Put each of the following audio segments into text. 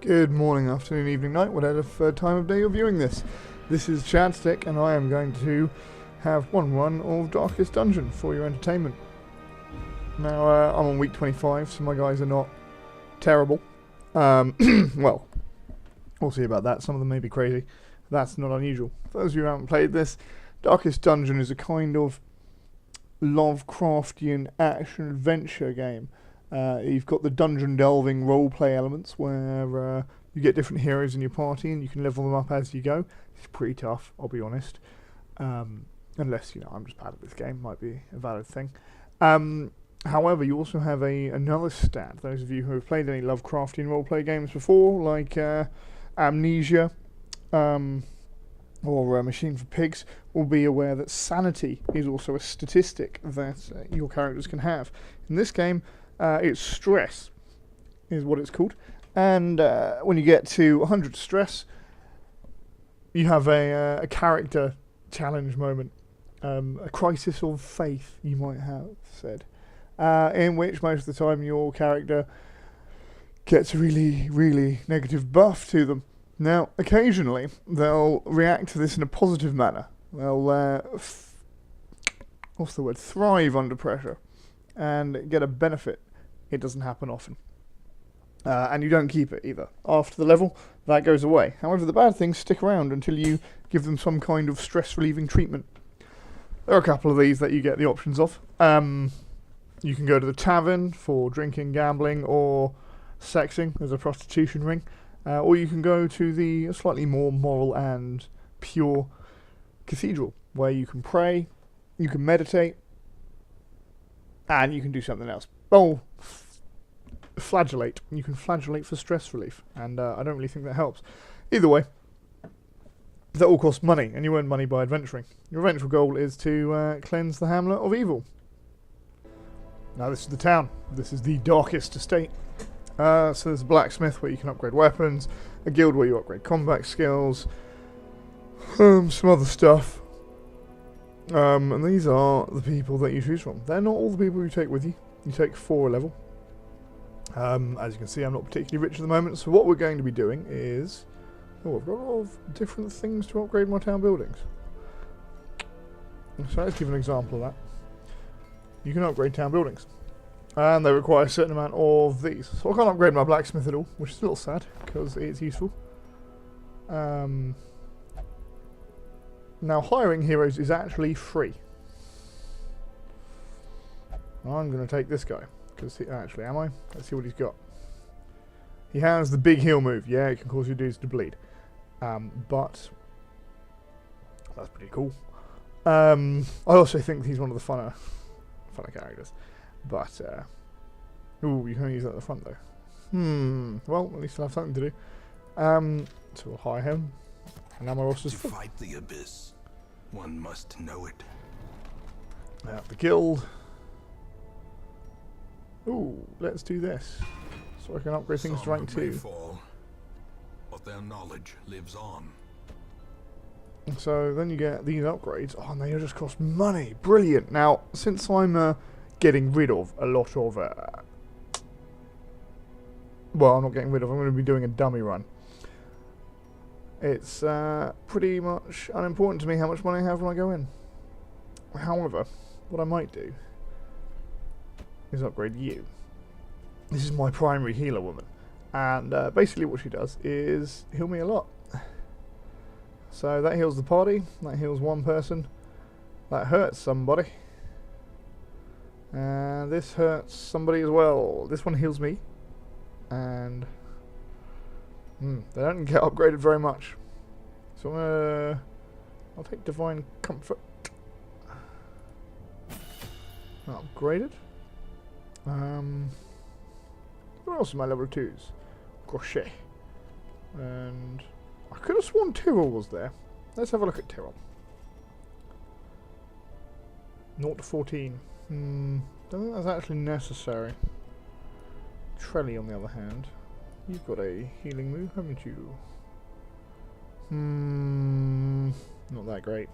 Good morning, afternoon, evening, night, whatever time of day you're viewing this. This is Chadstick, and I am going to have one run of Darkest Dungeon for your entertainment. Now, I'm on week 25, so my guys are not terrible. Well, we'll see about that. Some of them may be crazy. That's not unusual. For those of you who haven't played this, Darkest Dungeon is a kind of Lovecraftian action-adventure game. You've got the dungeon delving roleplay elements where you get different heroes in your party and you can level them up as you go. It's pretty tough, I'll be honest. Unless, I'm just bad at this game, might be a valid thing. However, you also have another stat. Those of you who have played any Lovecraftian roleplay games before, like Amnesia or Machine for Pigs, will be aware that sanity is also a statistic that your characters can have. In this game, it's stress, is what it's called. And when you get to 100 stress, you have a character challenge moment. A crisis of faith, you might have said. In which most of the time your character gets a really, really negative buff to them. Now, occasionally, they'll react to this in a positive manner. They'll, thrive under pressure and get a benefit. It doesn't happen often. And you don't keep it either. After the level, that goes away. However, the bad things stick around until you give them some kind of stress-relieving treatment. There are a couple of these that you get the options of. You can go to the tavern for drinking, gambling, or sexing. There's a prostitution ring. Or you can go to the slightly more moral and pure cathedral, where you can pray, you can meditate, and you can do something else. Oh, flagellate. You can flagellate for stress relief, and I don't really think that helps. Either way, that all costs money, and you earn money by adventuring. Your eventual goal is to cleanse the hamlet of evil. Now this is the town. This is the darkest estate. So there's a blacksmith where you can upgrade weapons, a guild where you upgrade combat skills, some other stuff. And these are the people that you choose from. They're not all the people you take with you. You take 4 a level. As you can see, I'm not particularly rich at the moment, so what we're going to be doing is... Oh, I've got a lot of different things to upgrade my town buildings. So let's give an example of that. You can upgrade town buildings. And they require a certain amount of these. So I can't upgrade my blacksmith at all, which is a little sad, because it's useful. Now, hiring heroes is actually free. I'm going to take this guy. Because actually, am I? Let's see what he's got. He has the big heal move. Yeah, it can cause your dudes to bleed. But that's pretty cool. I also think he's one of the funner characters. But, ooh, you can only use that at the front though. Well, at least I'll have something to do. So we'll hire him. And now my roster's full. To fight the abyss, one must know it. Now, the guild. Ooh, let's do this. So I can upgrade things to rank 2. Fall, but their knowledge lives on. So then you get these upgrades. Oh, and they just cost money. Brilliant. Now, since I'm getting rid of a lot of... well, I'm not getting rid of. I'm going to be doing a dummy run. It's pretty much unimportant to me how much money I have when I go in. However, what I might do is upgrade you. This is my primary healer woman. And basically what she does is heal me a lot. So that heals the party, that heals one person, that hurts somebody. And this hurts somebody as well. This one heals me. And they don't get upgraded very much. So I'll take Divine Comfort. Upgraded. What else are my level 2s? Crochet. And I could have sworn Tyrrell was there. Let's have a look at Tyrrell. 0 to 14. Don't think that's actually necessary. Trelly, on the other hand. You've got a healing move, haven't you? Not that great.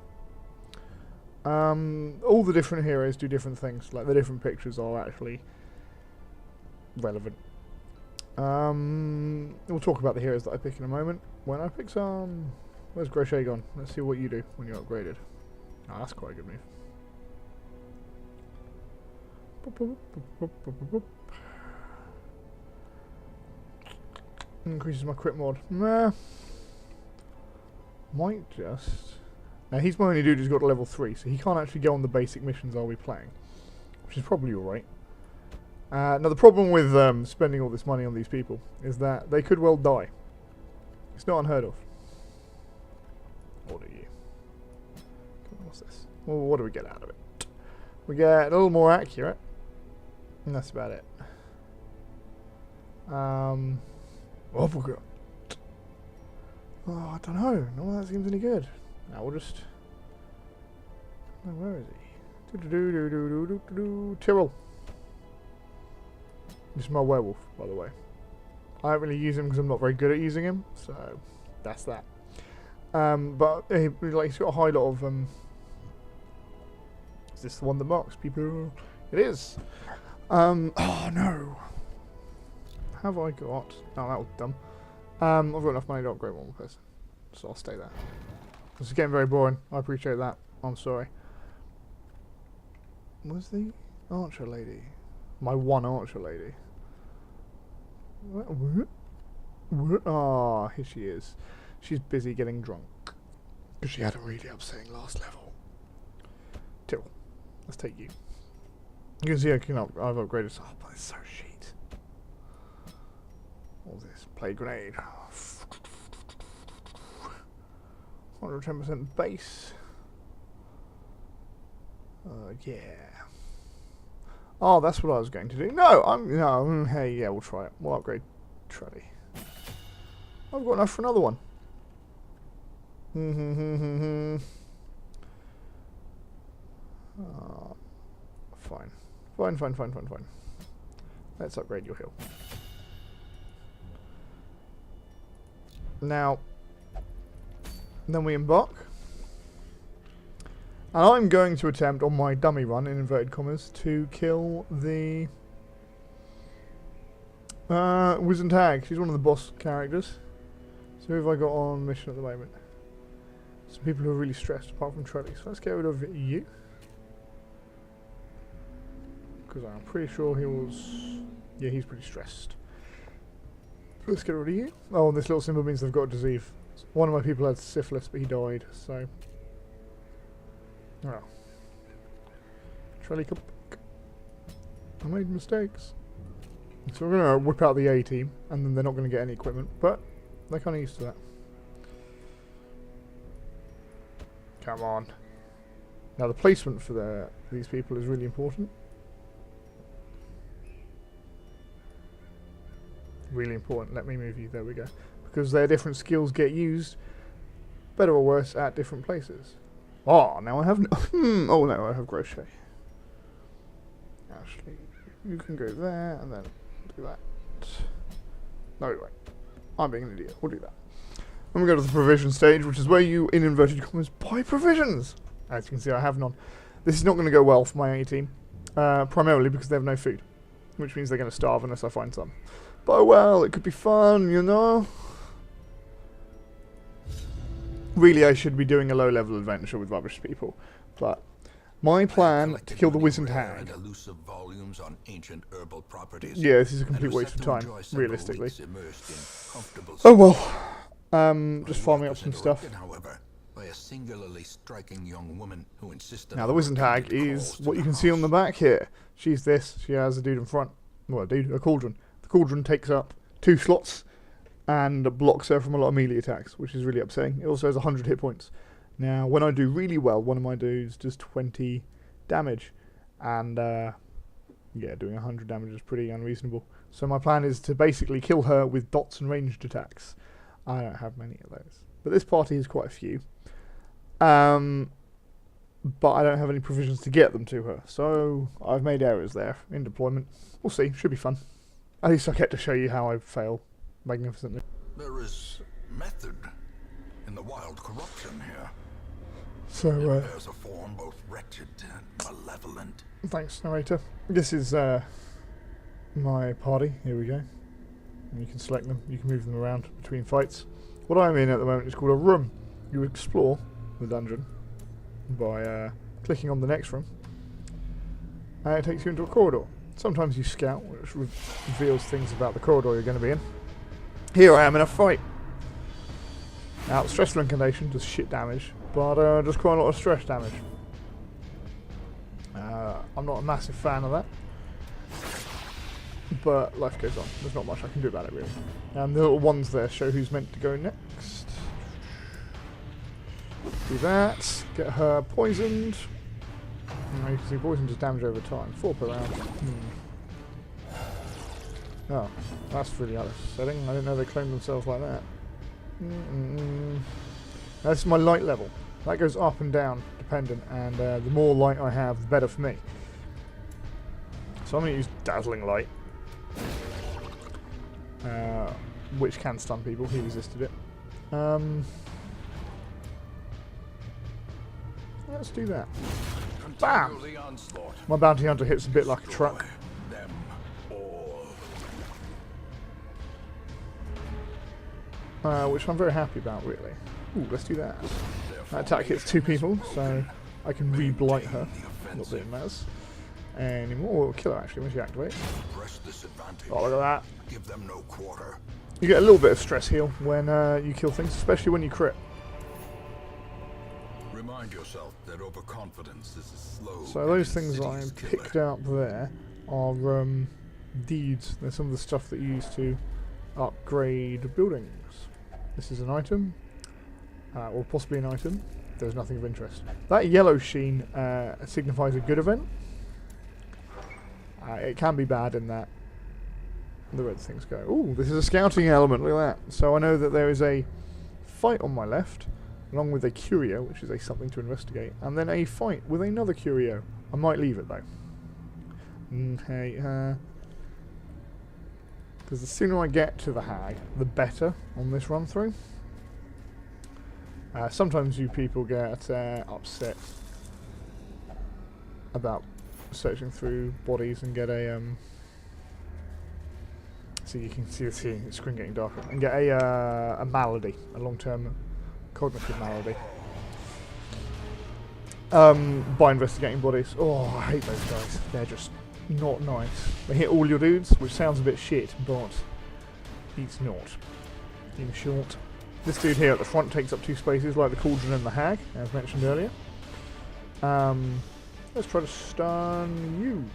All the different heroes do different things. Like, the different pictures are actually relevant. We'll talk about the heroes that I pick in a moment. When I pick some... Where's Crochet gone? Let's see what you do when you're upgraded. Oh, that's quite a good move. Increases my crit mod. Nah. Might just... Now he's my only dude who's got to level 3, so he can't actually go on the basic missions I'll be playing. Which is probably alright. Now the problem with spending all this money on these people is that they could well die. It's not unheard of. What are you? What's this? Well, what do we get out of it? We get a little more accurate. And that's about it. What have we got? Oh, I don't know. No, that seems any good. Now we'll just... No, where is he? Tyrrell. This is my werewolf, by the way. I don't really use him because I'm not very good at using him, so that's that. But he's got a high lot of... Is this the one that marks people? It is! Oh no! Have I got... Oh, that was dumb. I've got enough money to upgrade one more person, so I'll stay there. This is getting very boring. I appreciate that. I'm sorry. Where's the archer lady? My one archer lady. What? Ah, here she is. She's busy getting drunk. Because she had a really upsetting last level. Tyrrell, let's take you. You can see I've upgraded. Oh, but it's so shit. What's this? Play grenade. 110% base. Yeah. Oh, that's what I was going to do. No, hey, yeah, we'll try it. We'll upgrade Trelly. I've got enough for another one. Fine. Let's upgrade your hill. Now, then we embark. And I'm going to attempt on my dummy run, in inverted commas, to kill the Wizened Hag. She's one of the boss characters. So who have I got on mission at the moment? Some people who are really stressed, apart from Trelly. So let's get rid of you. Because I'm pretty sure he was... Yeah, he's pretty stressed. So let's get rid of you. Oh, and this little symbol means they've got a disease. One of my people had syphilis, but he died, so... Oh. Trelly, come back. I made mistakes. So we're going to whip out the A team, and then they're not going to get any equipment, but they're kind of used to that. Come on. Now the placement for these people is really important. Really important. Let me move you. There we go. Because their different skills get used, better or worse, at different places. Oh, now I have no... oh no, I have Crochet. Actually, you can go there, and then do that. No, wait. I'm being an idiot. We'll do that. Then we go to the provision stage, which is where you, in inverted commas, buy provisions. As you can see, I have none. This is not going to go well for my A team. Primarily because they have no food. Which means they're going to starve unless I find some. But oh well, it could be fun, you know? Really, I should be doing a low-level adventure with rubbish people. But my plan to kill the Wizened Hag... Yeah, this is a complete waste of time, realistically. Oh well. Just farming up some stuff. Now, the Wizened Hag is what you can see on the back here. She's this. She has a dude in front. Well, a cauldron. The cauldron takes up 2 slots and blocks her from a lot of melee attacks, which is really upsetting. It also has 100 hit points. Now, when I do really well, one of my dudes does 20 damage. And, yeah, doing 100 damage is pretty unreasonable. So my plan is to basically kill her with dots and ranged attacks. I don't have many of those. But this party has quite a few. But I don't have any provisions to get them to her. So I've made errors there in deployment. We'll see. Should be fun. At least I get to show you how I fail magnificently. There is method in the wild corruption here. So, it bears a form both wretched and malevolent. Thanks, narrator. This is my party. Here we go. and you can select them. You can move them around between fights. What I'm in at the moment is called a room. You explore the dungeon by clicking on the next room, and it takes you into a corridor. Sometimes you scout, which reveals things about the corridor you're going to be in. Here I am in a fight. Now, stressful incantation does shit damage, but does quite a lot of stress damage. I'm not a massive fan of that, but life goes on. There's not much I can do about it, really. The little ones there show who's meant to go next. Do that. Get her poisoned. You can see poison does damage over time. 4 per round. Oh, that's really upsetting. I didn't know they claimed themselves like that. This is my light level. That goes up and down, dependent, and the more light I have, the better for me. So I'm going to use Dazzling Light, which can stun people. He resisted it. Let's do that. Bam! My bounty hunter hits a bit like a truck. Which I'm very happy about, really. Ooh, let's do that. That attack hits 2 people, so I can re-blight her. Not that it matters anymore. We'll kill her, actually, when she activates. Oh, look at that. Give them no quarter. You get a little bit of stress heal when you kill things, especially when you crit. Remind yourself that overconfidence is a slow. So those things I picked up there are deeds. They're some of the stuff that you use to upgrade buildings. This is an item, or possibly an item. There's nothing of interest. That yellow sheen signifies a good event. It can be bad in that the red things go. Ooh, this is a scouting element, look at that. So I know that there is a fight on my left, along with a curio, which is a something to investigate, and then a fight with another curio. I might leave it though. Okay, because the sooner I get to the hag, the better on this run through. Sometimes you people get upset about searching through bodies and get a so you can see the screen getting darker, and get a malady, a long-term cognitive malady, by investigating bodies. Oh, I hate those guys. They're just not nice. They hit all your dudes, which sounds a bit shit, but it's not. In short, this dude here at the front takes up 2 spaces, like the cauldron and the hag, as mentioned earlier. Let's try to stun you.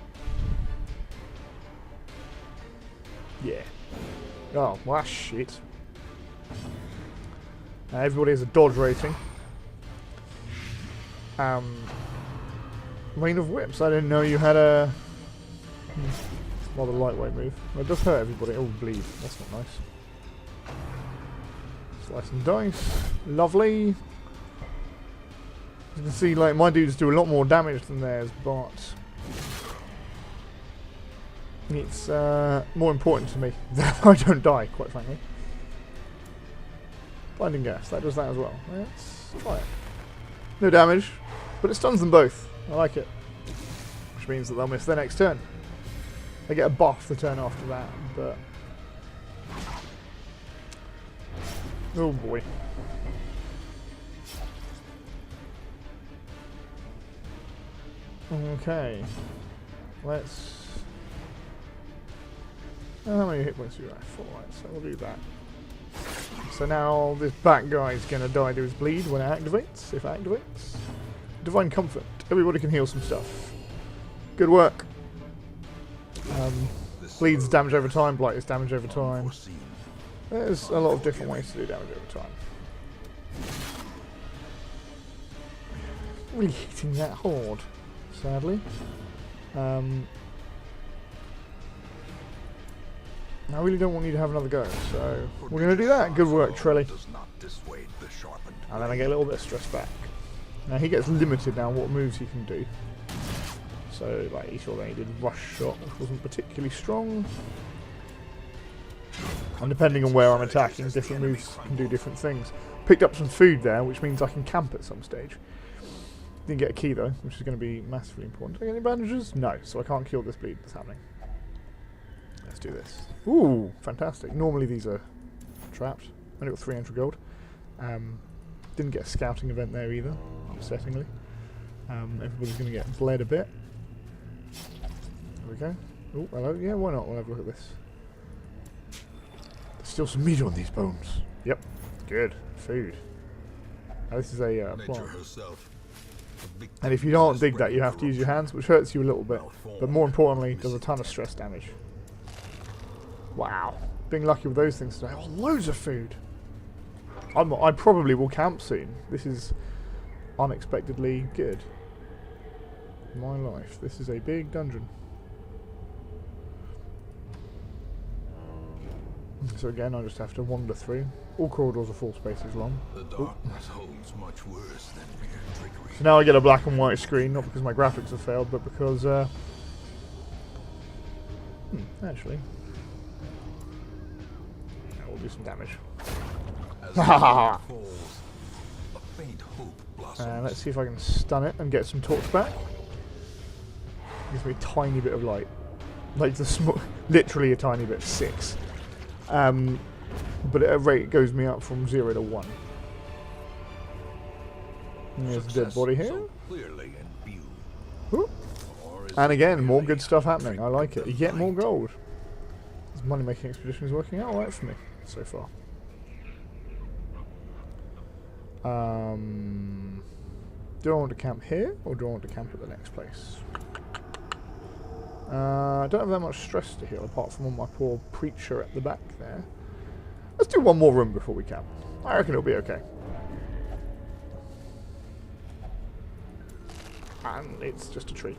Yeah. Oh, well, that's shit. Everybody has a dodge rating. Rain of Whips. I didn't know you had a rather lightweight move. Well, it does hurt everybody. Oh, bleed. That's not nice. Slice and dice. Lovely. You can see, like, my dudes do a lot more damage than theirs, but it's more important to me that I don't die, quite frankly. Blinding gas, that does that as well. Let's try it. No damage, but it stuns them both. I like it. Which means that they'll miss their next turn. They get a buff the turn after that, but oh boy. Okay. Let's... how many hit points do you have? 4, right, so we'll do that. So now this back guy is going to die to his bleed when it activates, if it activates. Divine Comfort. Everybody can heal some stuff. Good work. Bleeds damage over time, blight is damage over time. There's a lot of different ways to do damage over time. Really hitting that hard, sadly. I really don't want you to have another go, so we're going to do that. Good work, Trelly. And then I get a little bit of stress back. Now he gets limited now what moves he can do. So, like, he saw that he did Rush Shot, which wasn't particularly strong. And depending on where I'm attacking, different moves can do different things. Picked up some food there, which means I can camp at some stage. Didn't get a key though, which is going to be massively important. Do I get any bandages? No, so I can't kill this bleed that's happening. Let's do this. Ooh, fantastic. Normally these are trapped. Only got 300 gold. Didn't get a scouting event there either, upsettingly. Everybody's going to get bled a bit. There we go. Oh, hello. Yeah, why not? We'll have a look at this. There's still some meat on these bones. Yep. Good. Food. Now this is a plant. And if you don't dig that, you have to use your hands, which hurts you a little bit. But more importantly, does a ton of stress damage. Wow. Being lucky with those things today. Oh, loads of food. I probably will camp soon. This is unexpectedly good. My life. This is a big dungeon. So again, I just have to wander through. All corridors are 4 spaces long. The darkness holds much worse than mere trickery. So now I get a black and white screen, not because my graphics have failed, but because actually, yeah, we'll do some damage. Let's see if I can stun it and get some torch back. Gives me a tiny bit of light, like literally a tiny bit, 6. But at a rate it goes me up from 0 to 1. And there's a dead body here. And again, more good stuff happening. I like it. You get more gold. This money making expedition is working out alright for me so far. Do I want to camp here or do I want to camp at the next place? I don't have that much stress to heal apart from on my poor preacher at the back there. Let's do one more room before we camp. I reckon it'll be okay. And it's just a tree.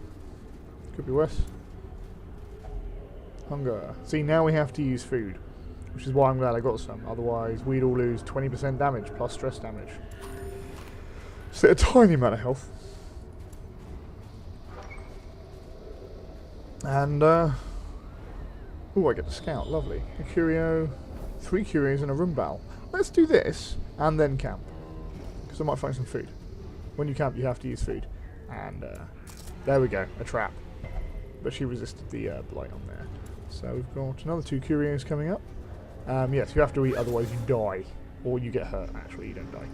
Could be worse. Hunger. See, now we have to use food, which is why I'm glad I got some. Otherwise, we'd all lose 20% damage plus stress damage. So a tiny amount of health. And, oh, I get to scout. Lovely. A curio, 3 curios and a room bow. Let's do this and then camp, because I might find some food. When you camp, you have to use food. And, there we go. A trap. But she resisted the blight on there. So we've got another 2 curios coming up. Yes, you have to eat, otherwise you die. Or you get hurt, actually. You don't die.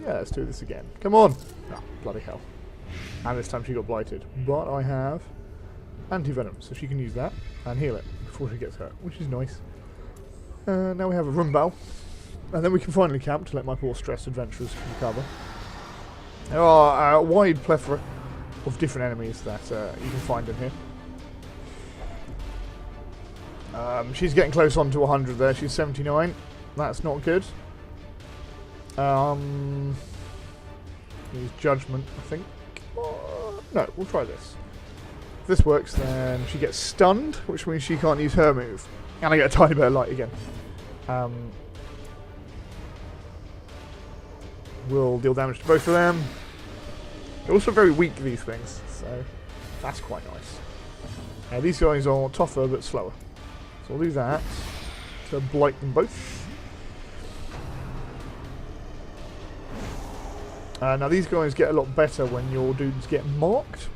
Yeah, let's do this again. Come on! Oh, bloody hell. And this time she got blighted. But I have anti-venom, so she can use that and heal it before she gets hurt, which is nice. Now we have a room bow. And then we can finally camp to let my poor stressed adventurers recover. There are a wide plethora of different enemies that you can find in here. She's getting close on to 100 there. She's 79. That's not good. Use judgment, I think. No, we'll try this. If this works, then she gets stunned, which means she can't use her move. And I get a tiny bit of light again. We'll deal damage to both of them. They're also very weak, these things, so that's quite nice. These guys are tougher but slower. So we'll do that to blight them both. Now these guys get a lot better when your dudes get marked.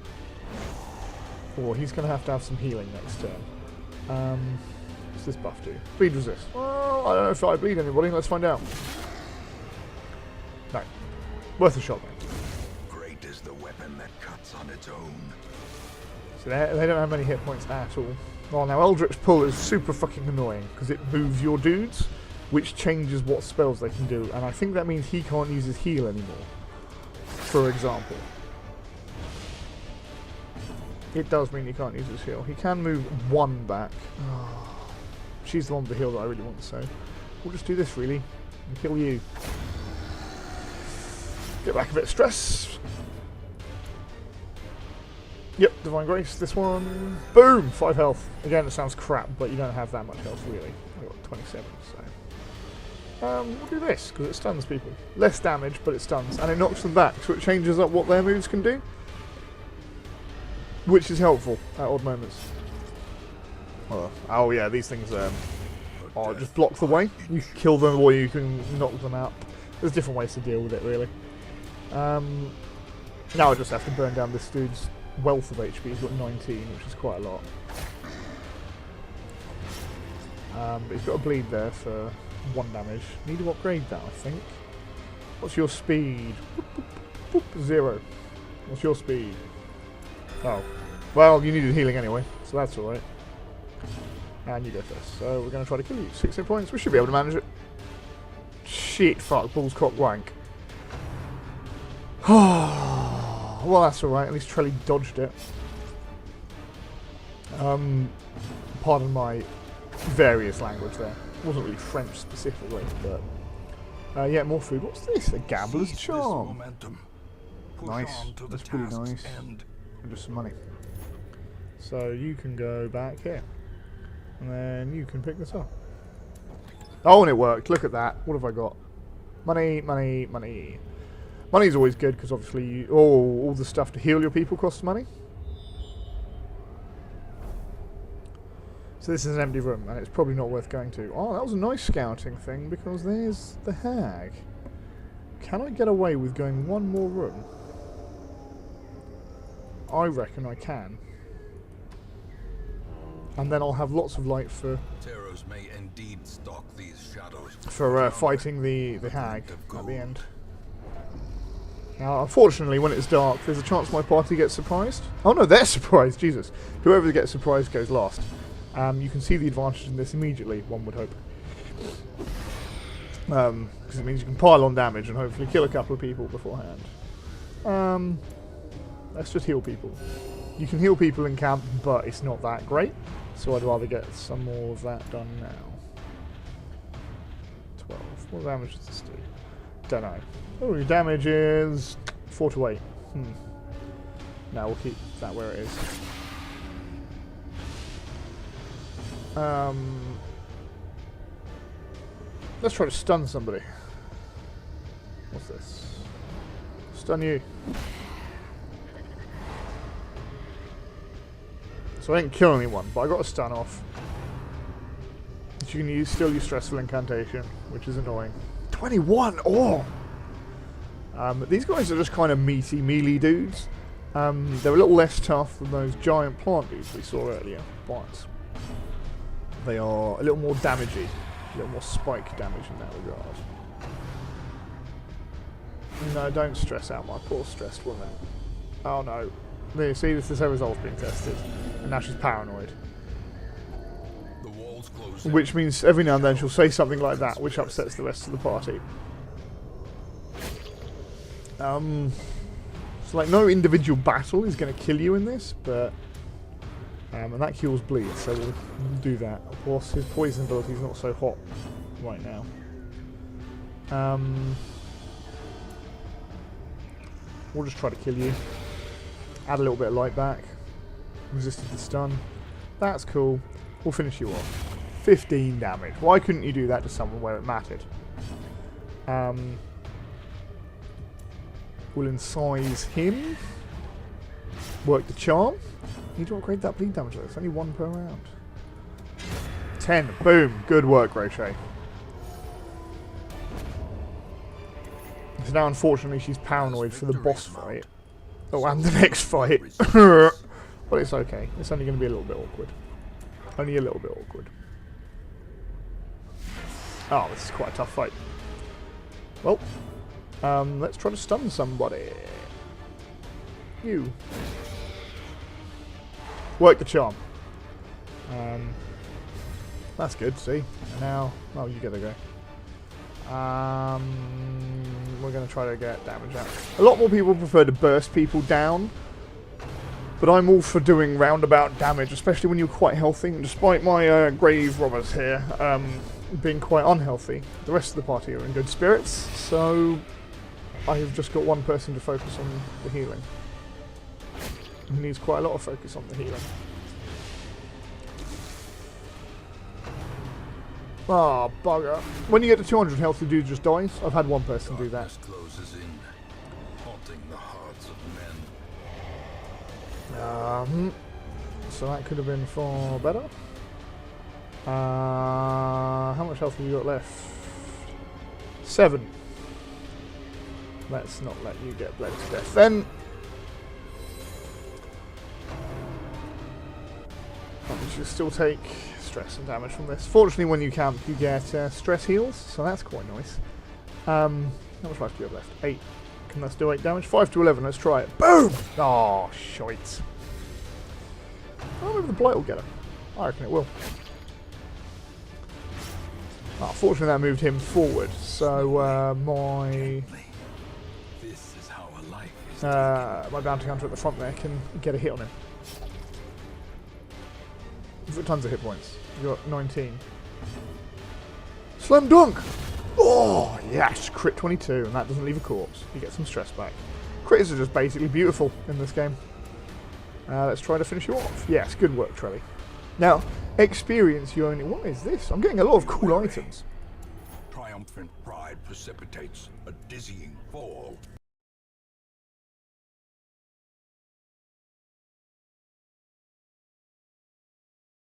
Or he's going to have some healing next turn. What's this buff do? Bleed resist. Well, I don't know if I bleed anybody. Let's find out. No. Worth a shot, mate. Great is the weapon that cuts on its own. So they don't have many hit points at all. Well, now Eldritch Pull is super fucking annoying because it moves your dudes, which changes what spells they can do. And I think that means he can't use his heal anymore. For example. It does mean he can't use his heal. He can move 1 back. Oh, she's the one with the heal that I really want, so we'll just do this really and kill you. Get back a bit of stress. Yep, Divine Grace, this one. Boom! 5 health. Again, it sounds crap, but you don't have that much health really. I got 27, so. We'll do this, because it stuns people. Less damage, but it stuns, and it knocks them back, so it changes up what their moves can do. Which is helpful at odd moments. Oh yeah, these things just block the way. You can kill them or you can knock them out. There's different ways to deal with it, really. Now I just have to burn down this dude's wealth of HP. He's got 19, which is quite a lot. But he's got a bleed there for 1 damage. Need to upgrade that, I think. What's your speed? Boop, boop, boop, 0. What's your speed? Oh. Well, you needed healing anyway, so that's alright. And you go first. So we're going to try to kill you. 6 hit points. We should be able to manage it. Shit, fuck. Bull's cock wank. Well, that's alright. At least Trelly dodged it. Pardon my various language there. It wasn't really French specifically, but... yeah, more food. What's this? A gambler's charm. Nice. That's pretty nice. And just some money. So you can go back here. And then you can pick this up. Oh, and it worked. Look at that. What have I got? Money, money, money. Money's always good because obviously you, all the stuff to heal your people costs money. So this is an empty room and it's probably not worth going to. Oh, that was a nice scouting thing because there's the hag. Can I get away with going one more room? I reckon I can. And then I'll have lots of light for Terrors may indeed stalk these shadows. For fighting the hag at the end. Now, unfortunately, when it's dark, there's a chance my party gets surprised. Oh no, they're surprised, Jesus. Whoever gets surprised goes last. You can see the advantage in this immediately, one would hope. Because it means you can pile on damage and hopefully kill a couple of people beforehand. Let's just heal people. You can heal people in camp, but it's not that great. So I'd rather get some more of that done now. 12. What damage does this do? Don't know. Oh, your damage is 4 to 8. No, we'll keep that where it is. Let's try to stun somebody. What's this? Stun you. So I didn't kill anyone, but I got a stun off. But you can still use Stressful Incantation, which is annoying. 21! Oh! These guys are just kind of meaty, melee dudes. They're a little less tough than those giant plant dudes we saw earlier, but they are a little more damagey. A little more spike damage in that regard. No, don't stress out my poor stressed woman. Oh no. There you see, this is her resolve being tested. And now she's paranoid. The walls close. Which means every now and then she'll say something like that, which upsets the rest of the party. So like no individual battle is going to kill you in this, but... and that cures bleed, so we'll do that. Of course, his poison ability is not so hot right now. We'll just try to kill you. Add a little bit of light back. Resisted the stun. That's cool. We'll finish you off. 15 damage. Why couldn't you do that to someone where it mattered? We'll incise him. Work the charm. Need to upgrade that bleed damage though. It's only 1 per round. 10. Boom. Good work, Rochet. So now, unfortunately, she's paranoid for the boss fight. Oh, and the next fight. But it's okay. It's only going to be a little bit awkward. Only a little bit awkward. Oh, this is quite a tough fight. Well, let's try to stun somebody. You. Work the charm. That's good, see? And now, oh, you get to go. We're going to try to get damage out. A lot more people prefer to burst people down, but I'm all for doing roundabout damage, especially when you're quite healthy. And despite my grave robbers here being quite unhealthy, the rest of the party are in good spirits, so I have just got one person to focus on the healing. He needs quite a lot of focus on the healing. Ah, oh, bugger. When you get to 200 health, the dude just dies. I've had one person do that. Closes in, haunting the hearts of men. So that could have been far better. How much health have you got left? 7. Let's not let you get bled to death then. you still take stress and damage from this. Fortunately, when you camp, you get stress heals, so that's quite nice. How much life do you have left? 8. Can that do 8 damage? 5 to 11, let's try it. Boom! Oh, shite. I don't know if the blight will get him. I reckon it will. Oh, fortunately, that moved him forward, so This is how a life is my bounty hunter at the front there can get a hit on him. You've got tons of hit points. You've got 19. Slam dunk! Oh, yes! Crit 22, and that doesn't leave a corpse. You get some stress back. Crits are just basically beautiful in this game. Let's try to finish you off. Yes, good work, Trelly. Now, experience you only... What is this? I'm getting a lot of cool items. triumphant pride precipitates a dizzying fall.